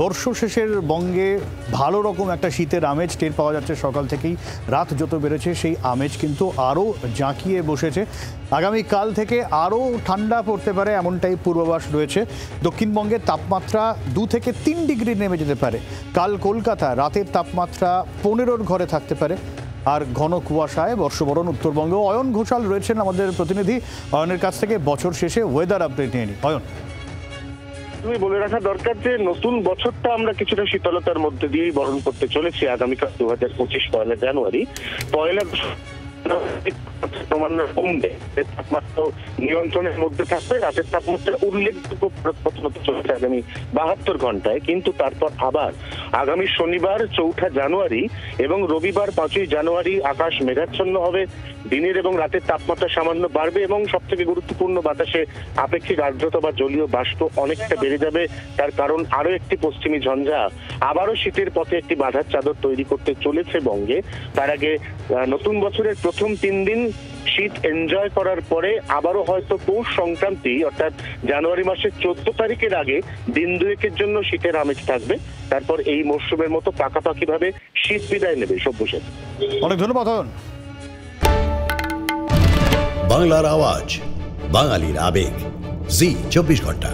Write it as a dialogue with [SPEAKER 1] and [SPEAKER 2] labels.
[SPEAKER 1] বর্ষ শেষের বঙ্গে ভালো রকম একটা শীতের আমেজ টের পাওয়া যাচ্ছে সকাল থেকেই। রাত যত বেড়েছে সেই আমেজ কিন্তু আরও জাঁকিয়ে বসেছে। আগামীকাল থেকে আরও ঠান্ডা পড়তে পারে এমনটাই পূর্বাভাস রয়েছে। দক্ষিণবঙ্গের তাপমাত্রা 2 থেকে 3 ডিগ্রি নেমে যেতে পারে। কাল কলকাতা রাতের তাপমাত্রা 15-র ঘরে থাকতে পারে। আর ঘন কুয়াশায় বর্ষবরণ উত্তরবঙ্গে। অয়ন ঘোষাল রয়েছেন আমাদের প্রতিনিধি। অয়নের কাছ থেকে বছর শেষে ওয়েদার আপডেট নিয়ে নিই। অয়ন,
[SPEAKER 2] তুমি বলে রাখা দরকার যে নতুন বছরটা আমরা কিছুটা শীতলতার মধ্যে দিয়েই বরণ করতে চলেছি। আগামীকাল 2025 পয়লা জানুয়ারি কমবে, তাপমাত্রা নিয়ন্ত্রণের মধ্যে থাকবে। রাতের তাপমাত্রা উল্লেখযোগ্য পরিবর্তন চলছে আগামী 72 ঘন্টায়। কিন্তু তারপর আবার আগামী শনিবার 4 জানুয়ারি এবং রবিবার 5 জানুয়ারি আকাশ মেঘাচ্ছন্ন হবে। দিনের এবং রাতের তাপমাত্রা সামান্য বাড়বে এবং সব থেকে গুরুত্বপূর্ণ, বাতাসে আপেক্ষিক আর্দ্রতা বা জলীয় বাষ্প অনেকটা বেড়ে যাবে। তার কারণ আরো একটি পশ্চিমী ঝঞ্ঝা আবারও শীতের পথে একটি বাধার চাদর তৈরি করতে চলেছে বঙ্গে। তার আগে নতুন বছরের প্রথম 3 দিন শীত এনজয় করার পরে আবারও হয়তো পৌষ সংক্রান্তি অর্থাৎ জানুয়ারি মাসের 14 তারিখের আগে দিন দুয়েকের জন্য শীতের আমেজ থাকবে। তারপর এই মরশুমের মতো পাকাপাকি ভাবে শীত বিদায় নেবে। সব্যসাচী,
[SPEAKER 1] অনেক ধন্যবাদ অয়ন।
[SPEAKER 3] বাংলার আওয়াজ, বাঙালির আবেগ, জি 24 ঘন্টা।